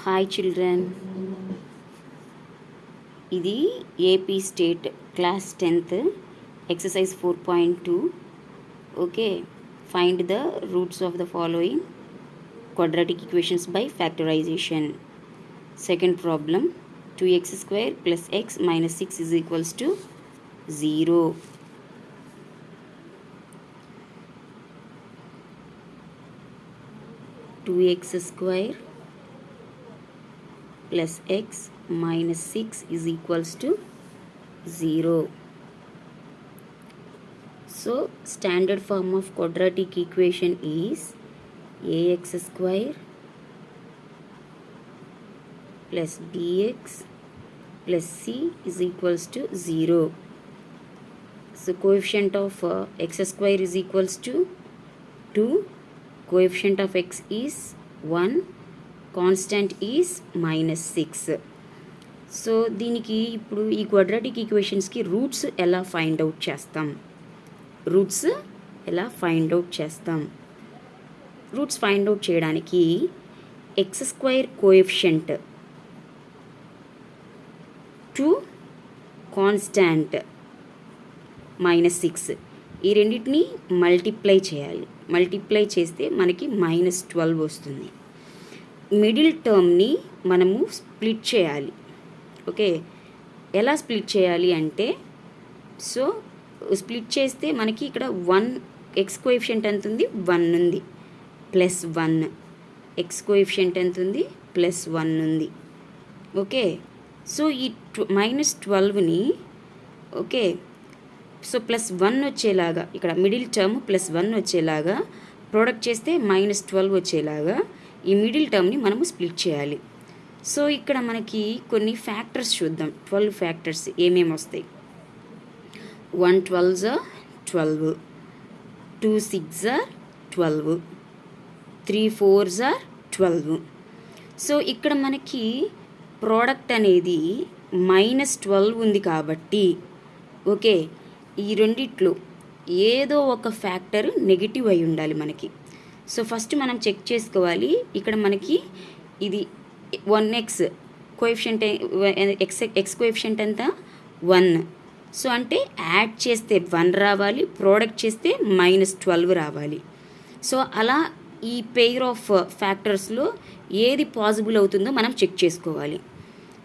Hi children, ఇది AP State Class 10th Exercise 4.2. Okay, find the roots of the following quadratic equations by factorization. Second problem, 2x square plus x minus 6 is equals to 0. Two x square plus x minus 6 is equals to 0. So standard form of quadratic equation is ax square plus bx plus c is equals to 0. So coefficient of x square is equals to 2, coefficient of x is 1, constant is -6. So దీనికి ఇప్పుడు ఈ quadratic ఈక్వేషన్స్కి roots ఎలా find out చేస్తాం roots find out చేయడానికి X square coefficient to constant -6 ఈ రెండింటిని multiply చేయాలి. Multiply చేస్తే మనకి -12 వస్తుంది. మిడిల్ టర్మ్ని మనము స్ప్లిట్ చేయాలి. ఓకే, ఎలా స్ప్లిట్ చేయాలి అంటే, సో స్ప్లిట్ చేస్తే మనకి ఇక్కడ 1 ఎక్స్ కోఎఫిషియంట్ ఎంత ఉంది, 1 ఉంది, +1 ఎక్స్ కోఎఫిషియంట్ ఎంత ఉంది, +1 ఉంది. ఓకే, సో ఈ -12ని ఓకే, సో +1 వచ్చేలాగా ఇక్కడ మిడిల్ టర్మ్ +1 వచ్చేలాగా ప్రోడక్ట్ చేస్తే -12 వచ్చేలాగా ఈ మిడిల్ టర్మ్ని మనము స్ప్లిట్ చేయాలి. సో ఇక్కడ మనకి కొన్ని ఫ్యాక్టర్స్ చూద్దాం. 12 ఫ్యాక్టర్స్ ఏమేమి వస్తాయి. 1 12s are 12, 2 6s are 12, 3 4s are 12. So ఇక్కడ మనకి ప్రోడక్ట్ అనేది -12 ఉంది కాబట్టి ఓకే, ఈ రెండిట్లో ఏదో ఒక ఫ్యాక్టర్ నెగిటివ్ అయి ఉండాలి మనకి. సో ఫస్ట్ మనం చెక్ చేసుకోవాలి. ఇక్కడ మనకి ఇది 1x కోఎఫిషియంట్, ఎక్స్ కోఎఫిషియంట్ ఎంత 1. సో అంటే యాడ్ చేస్తే 1 రావాలి, ప్రోడక్ట్ చేస్తే -12 రావాలి. సో అలా ఈ పెయిర్ ఆఫ్ ఫ్యాక్టర్స్లో ఏది పాసిబుల్ అవుతుందో మనం చెక్ చేసుకోవాలి.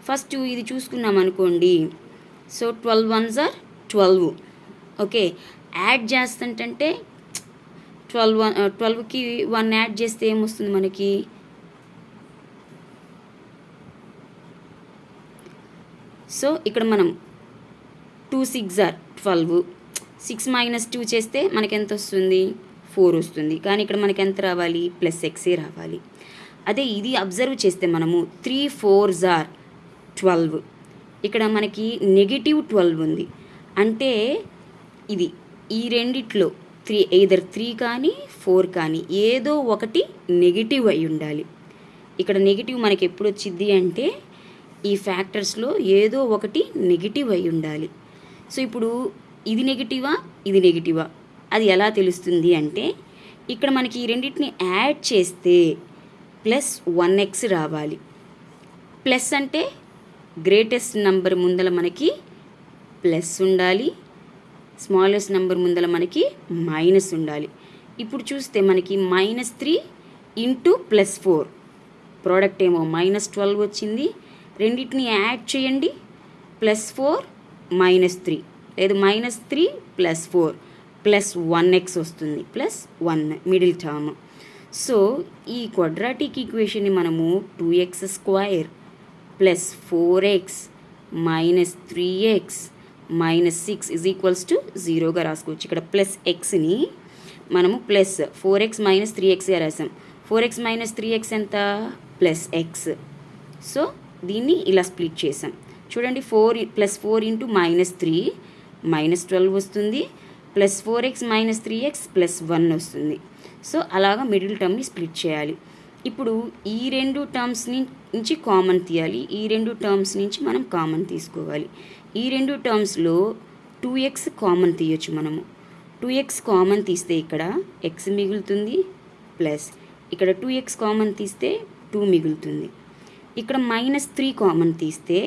ఫస్ట్ ఇది చూసుకున్నాం అనుకోండి. So 12 1s are 12. Okay, add చేస్తుంటే 12కి 1 యాడ్ చేస్తే ఏమొస్తుంది మనకి, సో ఇక్కడ మనం 2 6s are 12, 6 - 2 చేస్తే మనకి ఎంత వస్తుంది, 4 వస్తుంది. కానీ ఇక్కడ మనకి ఎంత రావాలి, +x రావాలి. అదే ఇది అబ్జర్వ్ చేస్తే మనము 3 4s are 12, ఇక్కడ మనకి -12 ఉంది. అంటే ఇది ఈ రెండిట్లో 3 either 3 కానీ 4 కానీ ఏదో ఒకటి నెగిటివ్ అయి ఉండాలి. ఇక్కడ నెగిటివ్ మనకి ఎప్పుడు వచ్చింది అంటే ఈ ఫ్యాక్టర్స్లో ఏదో ఒకటి నెగిటివ్ అయి ఉండాలి. సో ఇప్పుడు ఇది నెగిటివా అది ఎలా తెలుస్తుంది అంటే, ఇక్కడ మనకి ఈ రెండింటిని యాడ్ చేస్తే +1x రావాలి. ప్లస్ అంటే గ్రేటెస్ట్ నెంబర్ ముందల మనకి ప్లస్ ఉండాలి, స్మాలెస్ట్ నెంబర్ ముందల మనకి మైనస్ ఉండాలి. ఇప్పుడు చూస్తే మనకి -3 × +4 ప్రోడక్ట్ ఏమో -12 వచ్చింది. రెండింటిని యాడ్ చేయండి, +4 -3 లేదు -3 +4 +1x వస్తుంది, +1 మిడిల్ టర్మ్. సో ఈ క్వాడ్రాటిక్ ఈక్వేషన్ని మనము 2x² + 4x - 3x -6 is equals to 0గా రాసుకోవచ్చు. ఇక్కడ +xని మనము +4x - 3xగా రాసాం. 4x - 3x ఎంత, +x. సో దీన్ని ఇలా స్ప్లిట్ చేసాం. చూడండి, +4 × -3 -12 వస్తుంది, +4x - 3x +1 వస్తుంది. సో అలాగా మిడిల్ టర్మ్ని స్ప్లిట్ చేయాలి. ఇప్పుడు ఈ రెండు టర్మ్స్ నుంచి కామన్ తీయాలి, ఈ రెండు టర్మ్స్ నుంచి మనం కామన్ తీసుకోవాలి. ఈ రెండు టర్మ్స్లో 2x కామన్ తీయొచ్చు మనము. 2x కామన్ తీస్తే ఇక్కడ x మిగులుతుంది, ప్లస్ ఇక్కడ 2x కామన్ తీస్తే 2 మిగులుతుంది. ఇక్కడ -3 కామన్ తీస్తే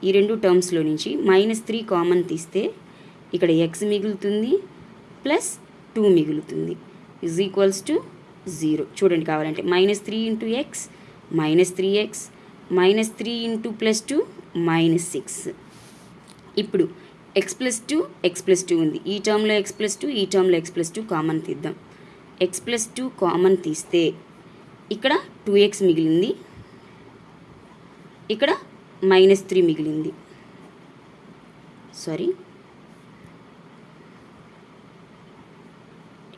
ఈ రెండు టర్మ్స్లో నుంచి -3 కామన్ తీస్తే ఇక్కడ ఎక్స్ మిగులుతుంది ప్లస్ 2 మిగులుతుంది ఈజ్ ఈక్వల్స్ టు 0. చూడండి కావాలంటే -3 ఇంటూ ఎక్స్ -3x -3 ఇంటూ +2 -6. ఇప్పుడు x+2 ఉంది. ఈ టర్మ్లో x+2 ఈ టర్మ్లో x+2 కామన్ తీద్దాం. x+2 కామన్ తీస్తే ఇక్కడ 2x మిగిలింది, ఇక్కడ -3 మిగిలింది.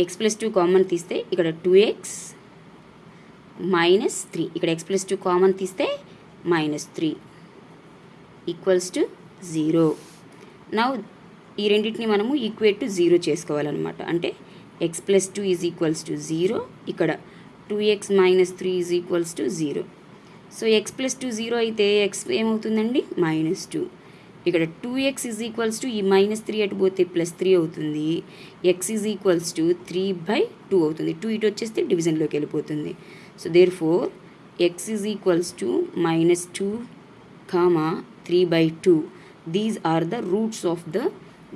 x+2 కామన్ తీస్తే ఇక్కడ 2x -3, ఇక్కడ x+2 కామన్ తీస్తే -3 ఈక్వల్స్ టు 0. నౌ ఈ రెండింటిని మనము ఈక్వేట్ టు 0 చేసుకోవాలన్నమాట. అంటే x+2 ఈజ్ ఈక్వల్స్ టు 0, ఇక్కడ 2x -3 is equals to 0. So x+2 0 అయితే x ఏమవుతుందండి -2. ఇక్కడ 2x ఈజ్ ఈక్వల్స్ టు ఈ -3 అటు పోతే +3 అవుతుంది. x ఈజ్ ఈక్వల్స్ టు 3/2 అవుతుంది. 2 ఇటు వచ్చేస్తే డివిజన్లోకి వెళ్ళిపోతుంది. So therefore x is equals to -2, 3/2. These are the roots of the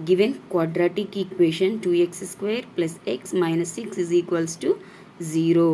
given quadratic equation 2x² + x - 6 is equals to 0.